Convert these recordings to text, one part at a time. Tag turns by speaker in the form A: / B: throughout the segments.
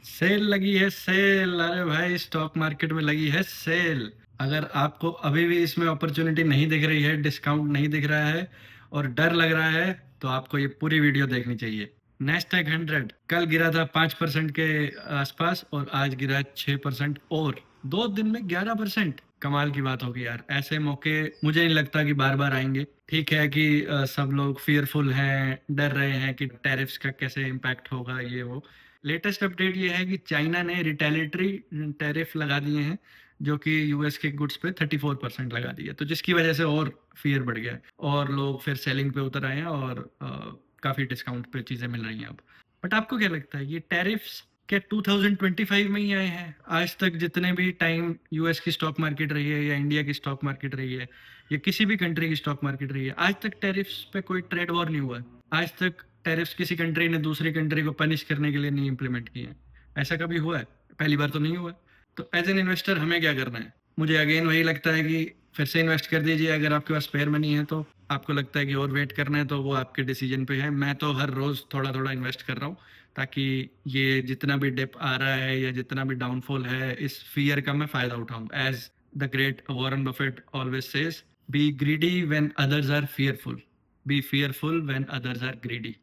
A: Cell लगी है cell. अरे भाई स्टॉक मार्केट में लगी है सेल। अगर आपको अभी भी इसमें अपॉर्चुनिटी नहीं दिख रही है, डिस्काउंट नहीं दिख रहा है और डर लग रहा है, तो आपको ये पूरी वीडियो देखनी चाहिए। नेस्टैक 100 कल गिरा था 5% के आसपास और आज गिरा 6% और 2 दिन में 11%। कमाल की बात होगी यार। ऐसे मौके मुझे नहीं लगता कि बार बार आएंगे। ठीक है कि सब लोग फियरफुल हैं, डर रहे हैं कि टैरिफ्स का कैसे इम्पैक्ट होगा, ये वो। लेटेस्ट अपडेट ये है कि चाइना ने रिटेलिटरी टैरिफ लगा दिए हैं, जो कि यूएस के गुड्स पे 34% लगा दिए, तो जिसकी वजह से और फियर बढ़ गया है और लोग फिर सेलिंग पे उतर आए हैं और काफ़ी डिस्काउंट पे चीज़ें मिल रही हैं अब। बट आपको क्या लगता है ये टैरिफ्स क्या 2025 में ही आए हैं? आज तक जितने भी टाइम यूएस की स्टॉक मार्केट रही है या इंडिया की स्टॉक मार्केट रही है या किसी भी कंट्री की स्टॉक मार्केट रही है, आज तक टैरिफ्स पे कोई ट्रेड वॉर नहीं हुआ है। आज तक टैरिफ्स किसी कंट्री ने दूसरी कंट्री को पनिश करने के लिए नहीं इम्प्लीमेंट किए हैं। ऐसा कभी हुआ है? पहली बार तो नहीं हुआ। तो एज एन इन्वेस्टर हमें क्या करना है? मुझे अगेन वही लगता है कि फिर से इन्वेस्ट कर दीजिए। अगर आपके पास स्पेयर मनी है तो आपको लगता है कि और वेट करना है तो वो आपके डिसीजन पे है। मैं तो हर रोज थोड़ा थोड़ा इन्वेस्ट कर रहा हूँ, ताकि ये जितना भी डिप आ रहा है या जितना भी डाउनफॉल है, इस फियर का मैं फायदा उठाऊं। As the great Warren Buffett always says, be greedy when others are fearful, be fearful when others are greedy.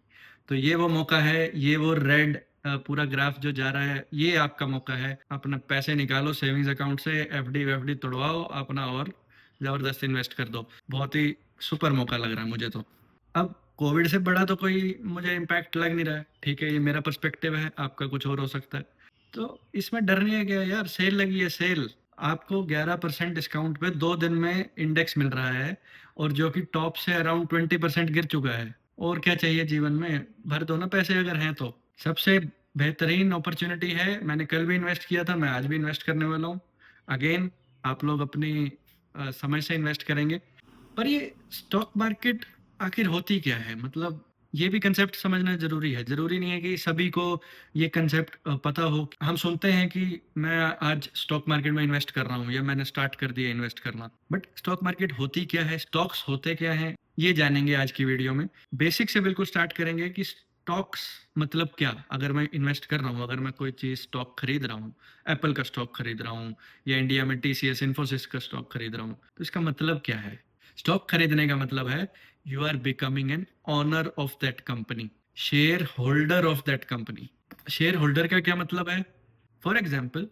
A: तो ये वो मौका है, ये वो रेड पूरा ग्राफ जो जा रहा है, ये आपका मौका है। अपना पैसे निकालो सेविंग्स अकाउंट से, एफडी वेफडी तोड़वाओ अपना और जबरदस्त इन्वेस्ट कर दो। बहुत ही सुपर मौका लग रहा है मुझे तो। अब कोविड से बड़ा तो कोई मुझे इम्पैक्ट लग नहीं रहा है। ठीक है, ये मेरा पर्सपेक्टिव है, आपका कुछ और हो सकता है। तो इसमें डरने है क्या यार? सेल लगी है सेल। आपको 11% डिस्काउंट पे 2 दिन में इंडेक्स मिल रहा है और जो कि टॉप से अराउंड 20% गिर चुका है। और क्या चाहिए जीवन में? भर दो ना पैसे अगर हैं तो। सबसे बेहतरीन अपॉर्चुनिटी है। मैंने कल भी इन्वेस्ट किया था, मैं आज भी इन्वेस्ट करने वाला हूँ। अगेन आप लोग अपनी समझ से इन्वेस्ट करेंगे। पर ये स्टॉक मार्केट आखिर होती क्या है? मतलब ये भी कंसेप्ट समझना जरूरी है। जरूरी नहीं है कि सभी को ये कंसेप्ट पता हो। हम सुनते हैं कि मैं आज स्टॉक मार्केट में इन्वेस्ट कर रहा हूँ या मैंने स्टार्ट कर दिया इन्वेस्ट करना, बट स्टॉक मार्केट होती क्या है, स्टॉक्स होते क्या हैं, ये जानेंगे आज की वीडियो में। बेसिक से बिल्कुल स्टार्ट करेंगे कि स्टॉक्स मतलब क्या। अगर मैं इन्वेस्ट कर रहा हूँ, अगर मैं कोई चीज स्टॉक खरीद रहा हूँ, एप्पल का स्टॉक खरीद रहा हूँ या इंडिया में टीसीएस इन्फोसिस का स्टॉक खरीद रहा हूँ, तो इसका मतलब क्या है? स्टॉक खरीदने का मतलब है you are becoming an owner of that company, shareholder of that company. Shareholder का क्या मतलब है? फॉर एग्जाम्पल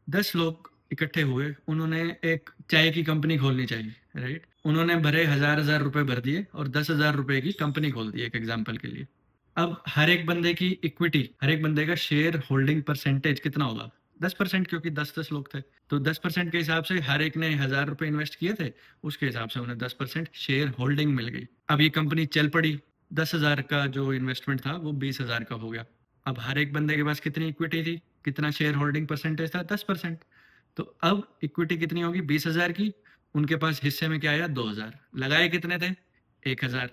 A: 10 लोग इकट्ठे हुए, उन्होंने एक चाय की कंपनी खोलनी चाहिए, राइट? उन्होंने भरे हजार हजार रुपए भर दिए और 10,000 रुपए की कंपनी खोल दी एक एग्जाम्पल के लिए। अब हर एक बंदे की इक्विटी, हर एक बंदे का शेयर होल्डिंग परसेंटेज कितना होगा? 10%, क्योंकि 10-10 लोग थे। तो 10% के हिसाब से हर एक ने 1,000 रुपए इन्वेस्ट किए थे, उसके हिसाब से उन्हें 10% शेयर होल्डिंग मिल गई। अब ये कंपनी चल पड़ी, 10,000 का जो इन्वेस्टमेंट था वो 20,000 का हो गया। अब हर एक बंदे के पास कितनी इक्विटी थी, कितना शेयर होल्डिंग परसेंटेज था? 10%। तो अब इक्विटी कितनी होगी? 20,000 की। उनके पास हिस्से में क्या आया? 2,000। लगाए कितने थे? 1,000।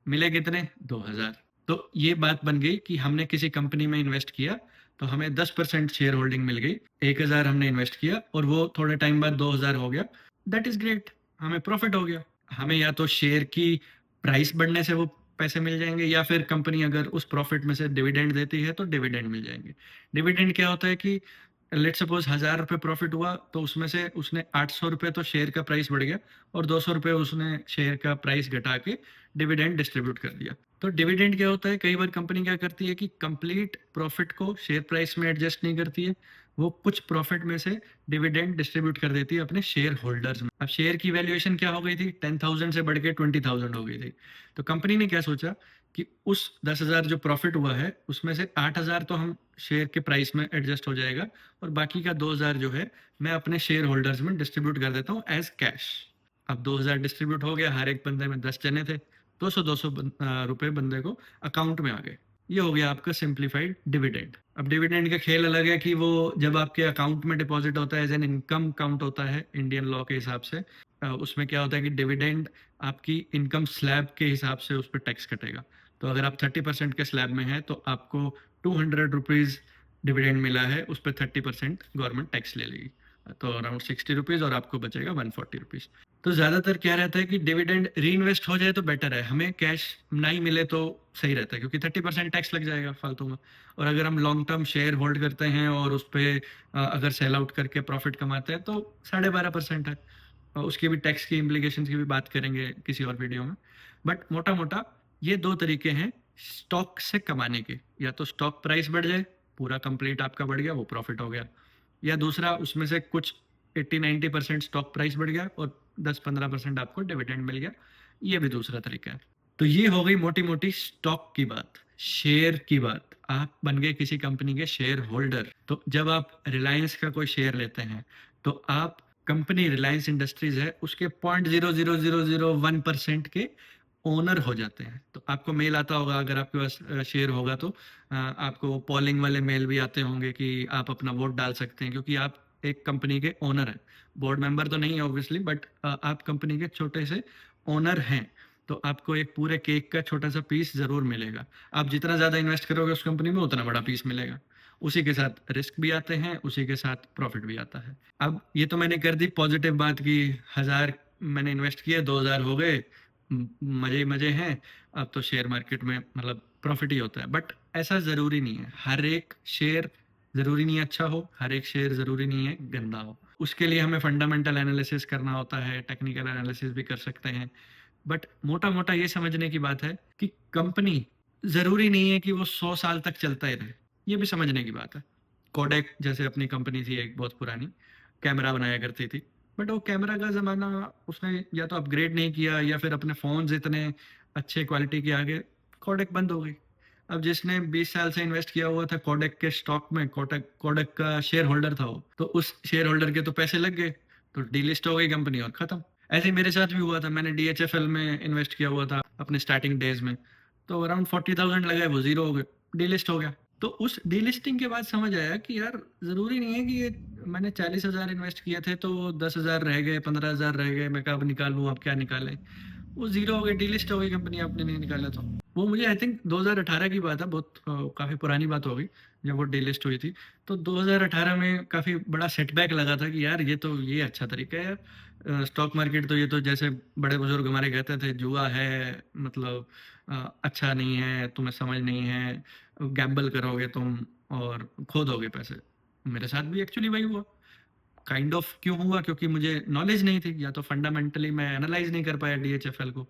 A: मिले कितने? 2,000। तो ये बात बन गई कि हमने किसी कंपनी में इन्वेस्ट किया तो हमें 10% शेयर होल्डिंग मिल गई। 1,000 हमने इन्वेस्ट किया और वो थोड़े टाइम बाद 2,000 हो गया। दैट इज ग्रेट, हमें प्रॉफिट हो गया। हमें या तो शेयर की प्राइस बढ़ने से वो पैसे मिल जाएंगे, या फिर कंपनी अगर उस प्रॉफिट में से डिविडेंड देती है तो डिविडेंड मिल जाएंगे। डिविडेंड क्या होता है कि लेट सपोज 1,000 रुपये प्रॉफिट हुआ तो उसमें से उसने 800 रुपये तो शेयर का प्राइस बढ़ गया और 200 रुपये उसने शेयर का प्राइस घटा के डिविडेंड डिस्ट्रीब्यूट कर दिया। तो डिविडेंड क्या होता है? कई बार कंपनी क्या करती है कि कंप्लीट प्रॉफिट को शेयर प्राइस में एडजस्ट नहीं करती है, वो कुछ प्रॉफिट में से डिविडेंड डिस्ट्रीब्यूट कर देती है अपने शेयर होल्डर्स में। अब शेयर की वैल्यूएशन क्या हो गई थी? 10,000 से बढ़ के 20,000 हो गई थी। तो कंपनी ने क्या सोचा कि उस 10,000 जो प्रॉफिट हुआ है उसमें से 8,000 तो हम शेयर के प्राइस में एडजस्ट हो जाएगा और बाकी का 2,000 जो है मैं अपने शेयर होल्डर्स में डिस्ट्रीब्यूट कर देता हूँ एज कैश। अब 2,000 डिस्ट्रीब्यूट हो गया, हर एक बंदे में 10 जने थे, 200-200 रुपए बंदे को अकाउंट में आ गए। ये हो गया आपका सिंप्लीफाइड डिविडेंड। अब डिविडेंड का खेल अलग है कि वो जब आपके अकाउंट में डिपॉजिट होता है एज एन इनकम काउंट होता है इंडियन लॉ के हिसाब से। उसमें क्या होता है कि डिविडेंड आपकी इनकम स्लैब के हिसाब से उस पर टैक्स कटेगा। तो अगर आप 30% के स्लैब में हैं तो आपको 200 रुपीज डिविडेंड मिला है, उस पर 30% गवर्नमेंट टैक्स ले लेगी, तो अराउंड 60 रुपीज और आपको बचेगा 140 रुपीज। तो ज़्यादातर क्या रहता है कि डिविडेंड रीइन्वेस्ट हो जाए तो बेटर है, हमें कैश ना ही मिले तो सही रहता है, क्योंकि 30% टैक्स लग जाएगा फालतू में। और अगर हम लॉन्ग टर्म शेयर होल्ड करते हैं और उस पे अगर सेल आउट करके प्रॉफिट कमाते हैं तो 12.5% है। उसकी भी टैक्स की इम्प्लीकेशन की भी बात करेंगे किसी और वीडियो में। बट मोटा मोटा ये दो तरीके हैं स्टॉक से कमाने के, या तो स्टॉक प्राइस बढ़ जाए, पूरा कंप्लीट आपका बढ़ गया, वो प्रॉफिट हो गया, या दूसरा उसमें से कुछ 80-90% स्टॉक प्राइस बढ़ गया और 10-15% आपको डिविडेंड मिल गया, ये भी दूसरा तरीका है। तो ये हो गई मोटी मोटी स्टॉक की बात। शेयर की बात, आप बन गए किसी कंपनी के शेयर होल्डर, तो जब आप रिलायंस का कोई शेयर लेते हैं तो आप कंपनी रिलायंस इंडस्ट्रीज है उसके 0.00001% के ओनर हो जाते हैं। तो आपको मेल आता होगा, अगर आपके पास शेयर होगा तो आपको पॉलिंग वाले मेल भी आते होंगे कि आप अपना वोट डाल सकते हैं, क्योंकि आप एक कंपनी के ओनर हैं। बोर्ड मेंबर तो नहीं है ऑब्वियसली, बट आप कंपनी के छोटे से ओनर हैं। तो आपको एक पूरे केक का छोटा सा पीस जरूर मिलेगा। आप जितना ज्यादा इन्वेस्ट करोगे उस कंपनी में उतना बड़ा पीस मिलेगा। उसी के साथ रिस्क भी आते हैं, उसी के साथ प्रॉफिट भी आता है। अब ये तो मैंने कर दी पॉजिटिव बात की, 1000 मैंने इन्वेस्ट किए, 2000 हो गए, मजे ही मजे हैं। अब तो शेयर मार्केट में मतलब प्रॉफिट ही होता है, बट ऐसा जरूरी नहीं है। हर एक शेयर जरूरी नहीं अच्छा हो, हर एक शेयर जरूरी नहीं है गंदा हो। उसके लिए हमें फंडामेंटल एनालिसिस करना होता है, टेक्निकल एनालिसिस भी कर सकते हैं। बट मोटा मोटा ये समझने की बात है कि कंपनी जरूरी नहीं है कि वो 100 साल तक चलता ही रहे, ये भी समझने की बात है। कोडेक जैसे अपनी कंपनी थी एक बहुत पुरानी, कैमरा बनाया करती थी, बट वो कैमरा का जमाना उसने या तो अपग्रेड नहीं किया या फिर अपने फोन्स इतने अच्छे क्वालिटी के आगे कोडेक बंद हो गई। अब जिसने 20 साल से इन्वेस्ट किया हुआ था कोडेक के स्टॉक में, कोडेक कोडेक का शेयर होल्डर था वो, तो उस शेयर होल्डर के तो पैसे लग गए, तो डीलिस्ट हो गई कंपनी और खत्म। ऐसे ही मेरे साथ भी हुआ था, मैंने डीएचएफएल में इन्वेस्ट किया हुआ था अपने स्टार्टिंग डेज में, तो अराउंड 40,000 लगाए, वो जीरो हो गए, डीलिस्ट हो गया। तो उस डीलिस्टिंग के बाद समझ आया कि यार जरूरी नहीं है कि ये मैंने 40,000 इन्वेस्ट किए थे तो 10,000 रह गए, 15,000 रह गए, मैं कब निकालूं, अब क्या निकालें। वो जीरो हो गई, डीलिस्ट हो गई कंपनी, आपने नहीं निकाला तो। वो मुझे आई थिंक 2018 की बात है, बहुत काफी पुरानी बात हो गई जब वो डीलिस्ट हुई थी। तो 2018 में काफी बड़ा सेटबैक लगा था कि यार ये अच्छा तरीका है यार। स्टॉक मार्केट तो ये तो जैसे बड़े बुजुर्ग हमारे कहते थे जुआ है, मतलब अच्छा नहीं है, तुम्हें समझ नहीं है, गैम्बल करोगे तुम और खो दोगे पैसे। मेरे साथ भी एक्चुअली वही हुआ। काइंड ऑफ क्यों हुआ, क्योंकि मुझे नॉलेज नहीं थी, या तो फंडामेंटली मैं एनालाइज नहीं कर पाया डीएचएफएल को।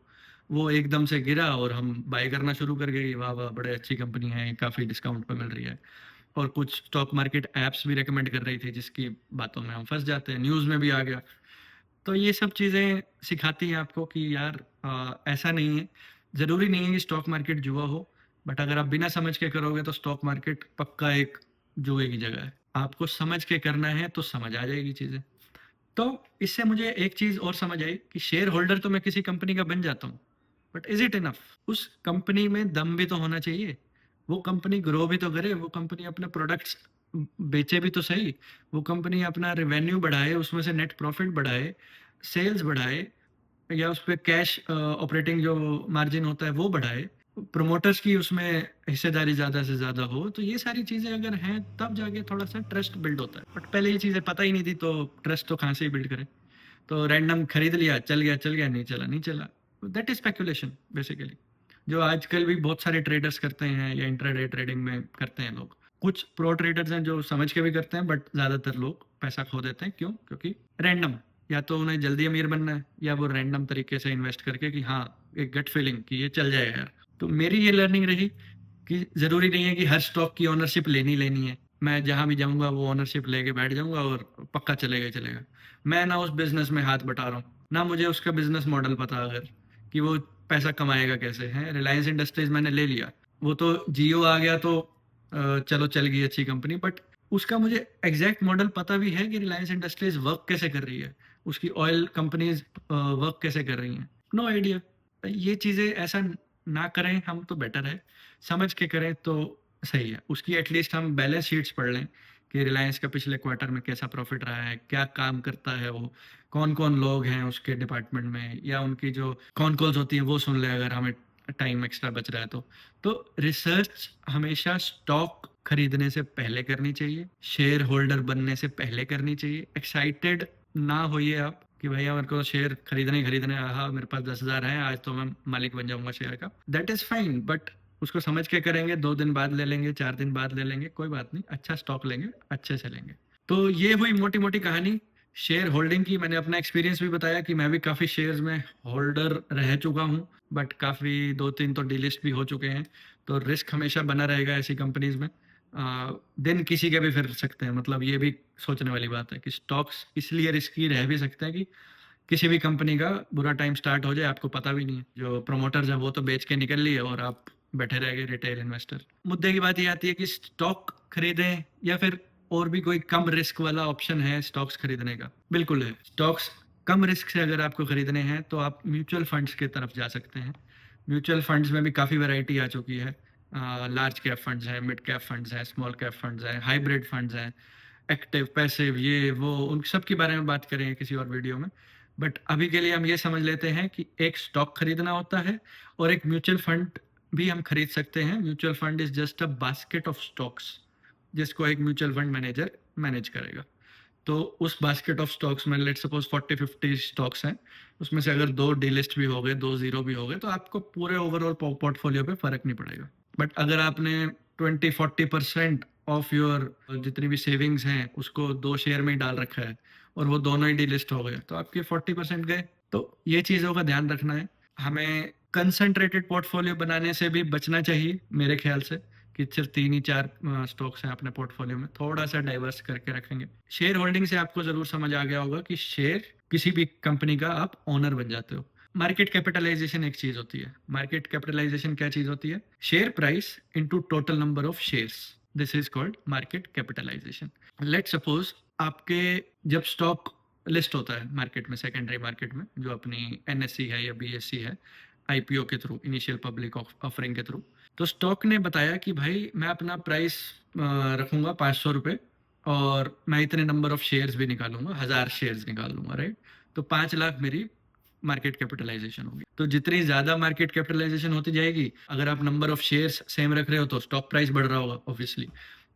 A: वो एकदम से गिरा और हम बाय करना शुरू कर गए, वाह वाह बड़े अच्छी कंपनी है, काफ़ी डिस्काउंट पे मिल रही है। और कुछ स्टॉक मार्केट ऐप्स भी रेकमेंड कर रही थी, जिसकी बातों में हम फंस जाते हैं, न्यूज़ में भी आ गया। तो ये सब चीज़ें सिखाती हैं आपको कि यार ऐसा नहीं है, ज़रूरी नहीं है कि स्टॉक मार्केट जुआ हो। बट अगर आप बिना समझ के करोगे तो स्टॉक मार्केट पक्का एक जुए की जगह है। आपको समझ के करना है तो समझ आ जाएगी चीज़ें। तो इससे मुझे एक चीज़ और समझ आई कि शेयर होल्डर तो मैं किसी कंपनी का बन जाता हूँ, बट इज इट इनफ? उस कंपनी में दम भी तो होना चाहिए। वो कंपनी ग्रो भी तो करे, वो कंपनी अपने प्रोडक्ट्स बेचे भी तो सही, वो कंपनी अपना रेवेन्यू बढ़ाए, उसमें से नेट प्रॉफिट बढ़ाए, सेल्स बढ़ाए, या उस पे कैश ऑपरेटिंग जो मार्जिन होता है वो बढ़ाए, प्रोमोटर्स की उसमें हिस्सेदारी ज़्यादा से ज़्यादा हो। तो ये सारी चीज़ें अगर हैं तब जाके थोड़ा सा ट्रस्ट बिल्ड होता है। बट पहले ये चीज़ें पता ही नहीं थी, तो ट्रस्ट तो कहाँ से ही बिल्ड करें। तो रैंडम खरीद लिया, चल गया चल गया, नहीं चला नहीं चला। दैट इज स्पेकुलेशन बेसिकली, जो आजकल भी बहुत सारे ट्रेडर्स करते हैं या इंट्राडे ट्रेडिंग में करते हैं लोग। कुछ प्रो ट्रेडर्स हैं जो समझ के भी करते हैं, बट ज़्यादातर लोग पैसा खो देते हैं। क्यों? क्योंकि रैंडम, या तो उन्हें जल्दी अमीर बनना है, या वो रैंडम तरीके से इन्वेस्ट करके कि हाँ एक गट फीलिंग कि ये चल जाएगा यार। तो मेरी ये लर्निंग रही कि ज़रूरी नहीं है कि हर स्टॉक की ओनरशिप लेनी लेनी है, मैं जहाँ भी जाऊँगा वो ओनरशिप लेके बैठ जाऊँगा और पक्का चलेगा ही चलेगा। मैं ना उस बिज़नेस में हाथ बटा रहा हूँ, ना मुझे उसका बिज़नेस मॉडल पता अगर कि वो पैसा कमाएगा कैसे है। रिलायंस इंडस्ट्रीज़ मैंने ले लिया, वो तो जियो आ गया तो चलो चल गई अच्छी कंपनी, बट उसका मुझे एग्जैक्ट मॉडल पता भी है कि रिलायंस इंडस्ट्रीज़ वर्क कैसे कर रही है, उसकी ऑयल कंपनीज वर्क कैसे कर रही हैं। No idea. ये चीज़ें ऐसा ना करें हम तो बेटर है, समझ के करें तो सही है। उसकी एटलीस्ट हम बैलेंस शीट्स पढ़ लें कि रिलायंस का पिछले क्वार्टर में कैसा प्रॉफिट रहा है, क्या काम करता है वो, कौन कौन लोग हैं उसके डिपार्टमेंट में, या उनकी जो कॉन कॉल्स होती हैं वो सुन ले अगर हमें टाइम एक्स्ट्रा बच रहा है तो रिसर्च हमेशा स्टॉक खरीदने से पहले करनी चाहिए, शेयर होल्डर बनने से पहले करनी चाहिए। एक्साइटेड ना होइए आप, कि भैया मेरे को शेयर खरीदने ही खरीदने हैं, हाँ मेरे पास 10,000 है, आज तो मैं मालिक बन जाऊंगा शेयर का, दैट इज फाइन, बट उसको समझ के करेंगे, 2 दिन बाद ले लेंगे, 4 दिन बाद ले लेंगे, कोई बात नहीं, अच्छा स्टॉक लेंगे, अच्छे से लेंगे। तो ये हुई मोटी मोटी कहानी शेयर होल्डिंग की। मैंने अपना एक्सपीरियंस भी बताया कि मैं भी काफ़ी शेयर्स में होल्डर रह चुका हूँ, बट काफ़ी 2-3 तो डीलिस्ट भी हो चुके हैं। तो रिस्क हमेशा बना रहेगा ऐसी कंपनीज में। दिन किसी के भी फिर सकते हैं, मतलब ये भी सोचने वाली बात है कि स्टॉक्स इसलिए रिस्की रह भी सकते हैं कि किसी भी कंपनी का बुरा टाइम स्टार्ट हो जाए, आपको पता भी नहीं है। जो प्रमोटर्स है वो तो बेच के निकल लिए और आप बैठे रह गए रिटेल इन्वेस्टर। मुद्दे की बात ये आती है कि स्टॉक खरीदें या फिर और भी कोई कम रिस्क वाला ऑप्शन है स्टॉक्स खरीदने का। बिल्कुल है, स्टॉक्स कम रिस्क से अगर आपको खरीदने हैं तो आप म्यूचुअल फंड्स की तरफ जा सकते हैं। म्यूचुअल फंड्स में भी काफ़ी वैरायटी आ चुकी है। लार्ज कैप फंड्स हैं, मिड कैप फंड्स हैं, स्मॉल कैप फंड्स हैं, हाइब्रिड फंड्स हैं, एक्टिव पैसिव, ये वो, उन सब के बारे में बात करेंगे किसी और वीडियो में। बट अभी के लिए हम ये समझ लेते हैं कि एक स्टॉक खरीदना होता है और एक म्यूचुअल फंड भी हम खरीद सकते हैं। Mutual fund is just a basket of stocks जिसको एक म्यूचुअल फंड मैनेजर मैनेज करेगा। तो उस बास्केट ऑफ स्टॉक्स में लेट सपोज 40-50 स्टॉक्स हैं, उसमें से अगर 2 डीलिस्ट भी हो गए, 2 जीरो भी हो गए, तो आपको पूरे ओवरऑल पोर्टफोलियो पे फर्क नहीं पड़ेगा। बट अगर आपने 20-40% ऑफ योर जितनी भी सेविंग्स हैं उसको 2 शेयर में ही डाल रखा है और वो दोनों ही डीलिस्ट हो गए, तो आपके 40% गए। तो ये चीज़ों का ध्यान रखना है। हमें कंसंट्रेटेड पोर्टफोलियो बनाने से भी बचना चाहिए मेरे ख्याल से, कि सिर्फ 3 ही 4 स्टॉक्स हैं अपने पोर्टफोलियो में, थोड़ा सा डाइवर्स करके रखेंगे। शेयर होल्डिंग से आपको जरूर समझ आ गया होगा कि शेयर किसी भी कंपनी का आप ओनर बन जाते हो। मार्केट कैपिटलाइजेशन एक चीज होती है। मार्केट कैपिटलाइजेशन क्या चीज होती है? Share price into total number of shares, this is called market capitalisation. Let suppose आपके जब स्टॉक लिस्ट होता है मार्केट में, सेकेंडरी मार्केट में, जो अपनी एनएससी है या बीएससी है, आईपीओ के थ्रू, इनिशियल पब्लिक ऑफरिंग के थ्रू, तो स्टॉक ने बताया कि भाई मैं अपना प्राइस रखूंगा 500 रुपये और मैं इतने नंबर ऑफ शेयर्स भी निकालूंगा, 1000 शेयर्स निकाल लूंगा, राइट? तो 5 लाख मेरी मार्केट कैपिटलाइजेशन होगी। तो जितनी ज्यादा मार्केट कैपिटलाइजेशन होती जाएगी, अगर आप नंबर ऑफ शेयर्स सेम रख रहे हो तो स्टॉक प्राइस बढ़ रहा होगा ऑब्वियसली।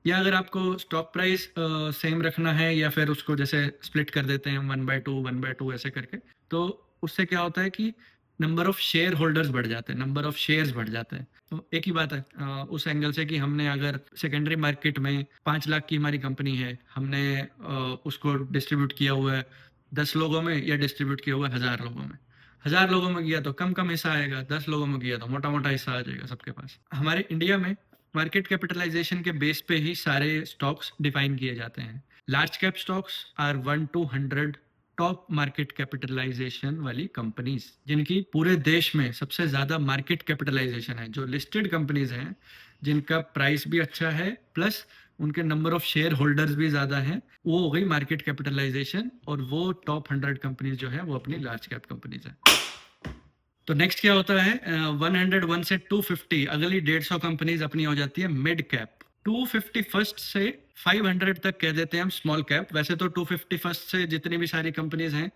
A: या अगर आपको स्टॉक प्राइस सेम रखना है या फिर उसको जैसे स्प्लिट कर देते हैं 1/2 1/2 ऐसे करके, तो उससे क्या होता है कि नंबर ऑफ शेयर होल्डर्स बढ़ जाते हैं, नंबर ऑफ शेयर्स बढ़ जाते हैं। तो एक ही बात है उस एंगल से कि हमने अगर सेकेंडरी मार्केट में 5 लाख की हमारी कंपनी है, हमने उसको डिस्ट्रीब्यूट किया हुआ है 10 लोगों में या डिस्ट्रीब्यूट किया हुआ है 1000 लोगों में। 1000 लोगों में किया तो कम कम हिस्सा आएगा, 10 लोगों में किया तो मोटा मोटा हिस्सा आ जाएगा सबके पास। हमारे इंडिया में मार्केट कैपिटलाइजेशन के बेस पे ही सारे स्टॉक्स डिफाइन किए जाते हैं। Large cap stocks are 1 to 100 top market capitalisation वाली कंपनीज, जिनकी पूरे देश में सबसे ज्यादा मार्केट कैपिटलाइजेशन है, जो लिस्टेड कंपनीज हैं, जिनका प्राइस भी अच्छा है प्लस उनके नंबर ऑफ शेयर होल्डर्स भी ज्यादा हैं, वो हो गई मार्केट कैपिटलाइजेशन। और वो टॉप 100 कंपनीज जो है वो अपनी लार्ज कैप कंपनीज है। तो नेक्स्ट क्या होता है? 101 से 250, अगली 150 कंपनीज अपनी हो जाती है मिड कैप। 251 से 500 तक कह देते हैं हम स्मॉल कैप। वैसे तो 251 से जितनी भी सारी कंपनीज हैं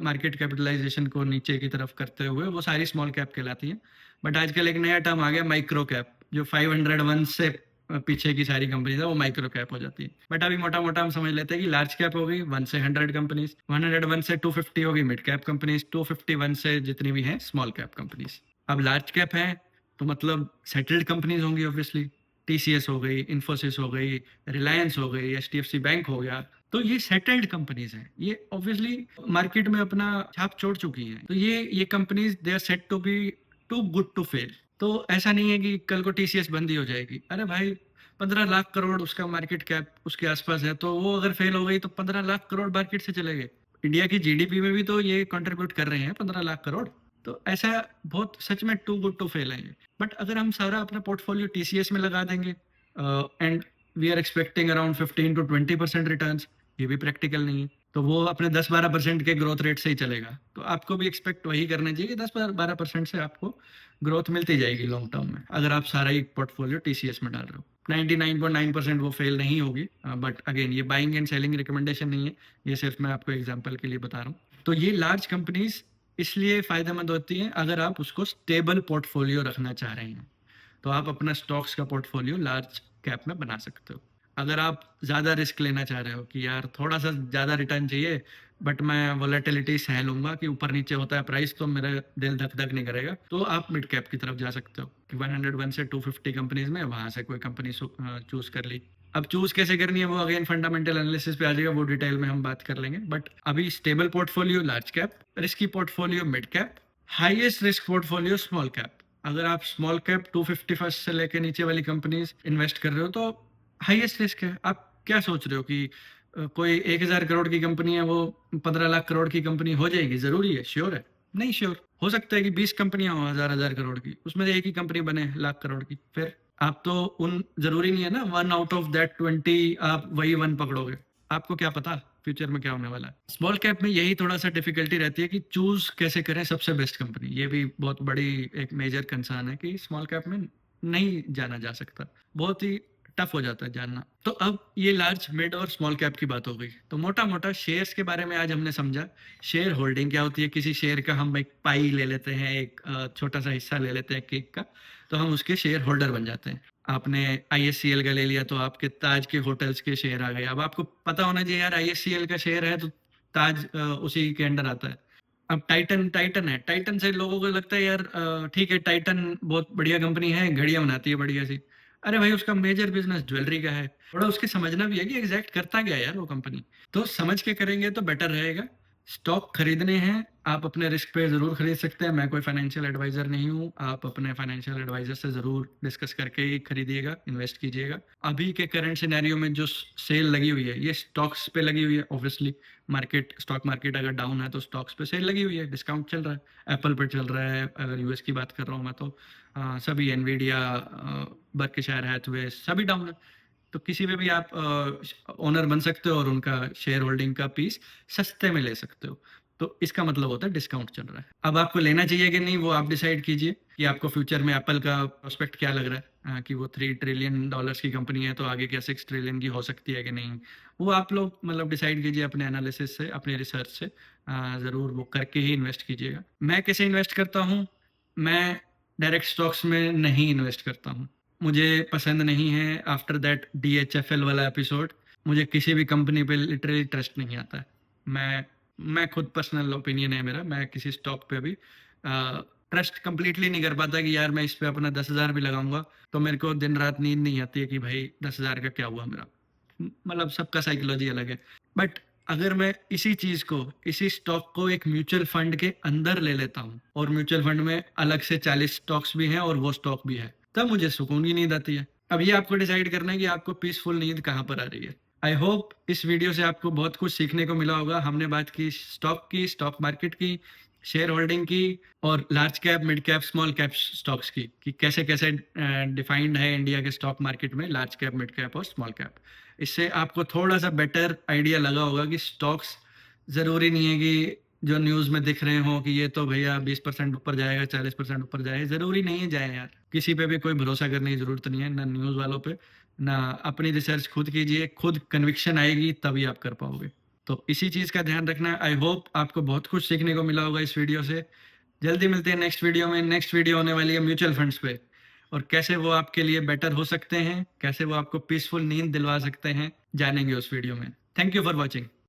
A: मार्केट कैपिटलाइजेशन को नीचे की तरफ करते हुए, वो सारी स्मॉल कैप कहलाती हैं। बट आजकल एक नया टर्म आ गया माइक्रो कैप, जो 501 से पीछे की सारी कंपनीज है वो माइक्रो कैप हो जाती है। बट अभी मोटा मोटा हम समझ लेते हैं कि लार्ज कैप हो गई 1 से 100 कंपनीज, 101 से 250 होगी मिड कैप कंपनीज, 251 से जितनी भी हैं स्मॉल कैप कंपनीज। अब लार्ज कैप है तो मतलब सेटल्ड कंपनीज होंगी ऑब्वियसली, टीसीएस हो गई, इन्फोसिस हो गई, रिलायंस हो गई, एचडीएफसी बैंक हो गया, तो ये सेटल्ड कंपनीज हैं। ये ऑब्वियसली मार्केट में अपना छाप छोड़ चुकी हैं, तो ये companies they are set to be too good to fail. तो ऐसा नहीं है कि कल को टीसीएस बंद ही हो जाएगी। अरे भाई 15 लाख करोड़ उसका मार्केट कैप उसके आसपास है, तो वो अगर फेल हो गई तो 15 लाख करोड़ मार्केट से चले गए। इंडिया की जीडीपी में भी तो ये कंट्रीब्यूट कर रहे हैं 15 लाख करोड़। तो ऐसा बहुत सच में टू गुड टू फेल है ये। बट अगर हम सारा अपना पोर्टफोलियो टीसीएस में लगा देंगे and we are expecting around 15 to 20% returns, ये भी प्रैक्टिकल नहीं है। तो वो अपने 10-12% के ग्रोथ रेट से ही चलेगा। तो आपको भी एक्सपेक्ट वही करना चाहिए कि 10-12% से आपको ग्रोथ मिलती जाएगी लॉन्ग टर्म में, अगर आप सारा ही पोर्टफोलियो टीसीएस में डाल रहे हो। 99.9% वो फेल नहीं होगी, बट अगेन ये बाइंग एंड सेलिंग रिकमेंडेशन नहीं है, ये सिर्फ मैं आपको एग्जांपल के लिए बता रहा हूँ। तो ये लार्ज कंपनीज इसलिए फायदेमंद होती हैं अगर आप उसको स्टेबल पोर्टफोलियो रखना चाह रहे हैं, तो आप अपना स्टॉक्स का पोर्टफोलियो लार्ज कैप में बना सकते हो। अगर आप ज़्यादा रिस्क लेना चाह रहे हो कि यार थोड़ा-सा ज़्यादा रिटर्न चाहिए, बट मैं वोलेटिलिटी सह लूँगा कि ऊपर-नीचे होता है प्राइस, तो मेरा दिल धक-धक नहीं करेगा, तो आप मिड कैप की तरफ जा सकते हो कि 101 से 250 कंपनीज़ में वहाँ से कोई कंपनी चूज़ कर ली। अब चूज़ कैसे करनी है वो अगेन फंडामेंटल एनालिसिस पे आ जाएगा, वो डिटेल में हम बात कर लेंगे। बट अभी stable portfolio large cap, risky portfolio mid cap, highest risk portfolio small cap. अगर आप स्मॉल कैप 250 फर्स्ट से लेके नीचे वाली कंपनीज इन्वेस्ट कर रहे हो तो हाईएस्ट रिस्क है। आप क्या सोच रहे हो कि कोई 1000 करोड़ की कंपनी है वो 15 लाख करोड़ की कंपनी हो जाएगी? जरूरी है? श्योर है? नहीं श्योर। हो सकता है कि 20 कंपनियां हो हजार हजार करोड़ की, उसमें से एक ही कंपनी बने लाख करोड़ की। फिर आप तो उन जरूरी नहीं है ना 1 आउट ऑफ दैट 20 आप वही 1 पकड़ोगे। आपको क्या पता फ्यूचर में क्या होने वाला है। स्मॉल कैप में यही थोड़ा सा डिफिकल्टी रहती है कि चूज कैसे करें सबसे बेस्ट कंपनी। ये भी बहुत बड़ी एक मेजर कंसर्न है कि स्मॉल कैप में नहीं जाना जा सकता, बहुत ही टफ हो जाता है जानना। तो अब ये लार्ज मिड और स्मॉल कैप की बात हो गई, तो मोटा मोटा शेयर्स के बारे में आज हमने समझा। शेयर होल्डिंग क्या होती है? किसी शेयर का हम एक पाई ले लेते हैं, एक छोटा सा हिस्सा ले लेते हैं केक का, तो हम उसके शेयर होल्डर बन जाते हैं। आपने ISCL का ले लिया तो आपके ताज के होटल्स के शेयर आ गए। अब आपको पता होना चाहिए यार ISCL का शेयर है तो ताज उसी के अंडर आता है। अब टाइटन टाइटन है, टाइटन से लोगों को लगता है यार ठीक है टाइटन बहुत बढ़िया कंपनी है, घड़ियां बनाती है बढ़िया सी। अरे भाई उसका मेजर बिजनेस ज्वेलरी का है। थोड़ा उसके समझना भी है कि एग्जैक्ट करता क्या है यार वो कंपनी। तो समझ के करेंगे तो बेटर रहेगा। स्टॉक खरीदने हैं, आप अपने रिस्क पे ज़रूर खरीद सकते हैं। मैं कोई फाइनेंशियल एडवाइज़र नहीं हूँ। आप अपने फाइनेंशियल एडवाइज़र से ज़रूर डिस्कस करके ही खरीदिएगा, इन्वेस्ट कीजिएगा। अभी के करंट सिनेरियो में जो सेल लगी हुई है, ये स्टॉक्स पे लगी हुई है। ऑब्वियसली मार्केट, स्टॉक मार्केट अगर डाउन है तो स्टॉक्स पे सेल लगी हुई है, डिस्काउंट चल रहा है। एप्पल पे चल रहा है, अगर यूएस की बात कर रहा हूँ मैं तो सभी एनवीडिया, बर्कशायर हैथवे सभी डाउन है। तो किसी में भी आप ओनर बन सकते हो और उनका शेयर होल्डिंग का पीस सस्ते में ले सकते हो। तो इसका मतलब होता है डिस्काउंट चल रहा है। अब आपको लेना चाहिए कि नहीं वो आप डिसाइड कीजिए कि आपको फ्यूचर में एप्पल का प्रोस्पेक्ट क्या लग रहा है, कि वो $3 ट्रिलियन की कंपनी है तो आगे क्या 6 ट्रिलियन की हो सकती है कि नहीं। वो आप लोग मतलब डिसाइड कीजिए अपने एनालिसिस से, अपने रिसर्च से। ज़रूर वो करके ही इन्वेस्ट कीजिएगा। मैं कैसे इन्वेस्ट करता हूँ? मैं डायरेक्ट स्टॉक्स में नहीं इन्वेस्ट करता हूँ। मुझे पसंद नहीं है आफ्टर दैट DHFL वाला एपिसोड। मुझे किसी भी कंपनी पे लिटरली ट्रस्ट नहीं आता है। मैं खुद पर्सनल ओपिनियन है मेरा, मैं किसी स्टॉक पे अभी ट्रस्ट कंप्लीटली नहीं कर पाता कि यार मैं इस पे अपना 10,000 भी लगाऊंगा तो मेरे को दिन रात नींद नहीं आती है कि भाई 10,000 का क्या हुआ मेरा। मतलब सबका साइकोलॉजी अलग है। बट अगर मैं इसी चीज को, इसी स्टॉक को एक म्यूचुअल फंड के अंदर ले लेता हूँ और म्यूचुअल फंड में अलग से 40 स्टॉक्स भी हैं और वो स्टॉक भी है, तब मुझे सुकून की नींद आती है। अब ये आपको डिसाइड करना है कि आपको पीसफुल नींद कहाँ पर आ रही है। आई होप इस वीडियो से आपको बहुत कुछ सीखने को मिला होगा। हमने बात की स्टॉक की, स्टॉक मार्केट की, शेयर होल्डिंग की, और large cap, mid cap, small cap stocks की, कि कैसे कैसे डिफाइंड है इंडिया के स्टॉक मार्केट में लार्ज कैप, मिड कैप और स्मॉल कैप। इससे आपको थोड़ा सा बेटर आइडिया लगा होगा कि स्टॉक्स ज़रूरी नहीं है कि जो न्यूज़ में दिख रहे हो कि ये तो भैया 20% ऊपर जाएगा, 40% ऊपर जाएगा। ज़रूरी नहीं है जाए यार। किसी पे भी कोई भरोसा करने की ज़रूरत नहीं है, ना न्यूज़ वालों पे, ना। अपनी रिसर्च खुद कीजिए, खुद कन्विक्शन आएगी तभी आप कर पाओगे। तो इसी चीज़ का ध्यान रखना। आई होप आपको बहुत कुछ सीखने को मिला होगा इस वीडियो से। जल्दी मिलते हैं नेक्स्ट वीडियो में। नेक्स्ट वीडियो होने वाली है म्यूचुअल फंड्स पे, और कैसे वो आपके लिए बेटर हो सकते हैं, कैसे वो आपको पीसफुल नींद दिलवा सकते हैं, जानेंगे उस वीडियो में। Thank you for watching.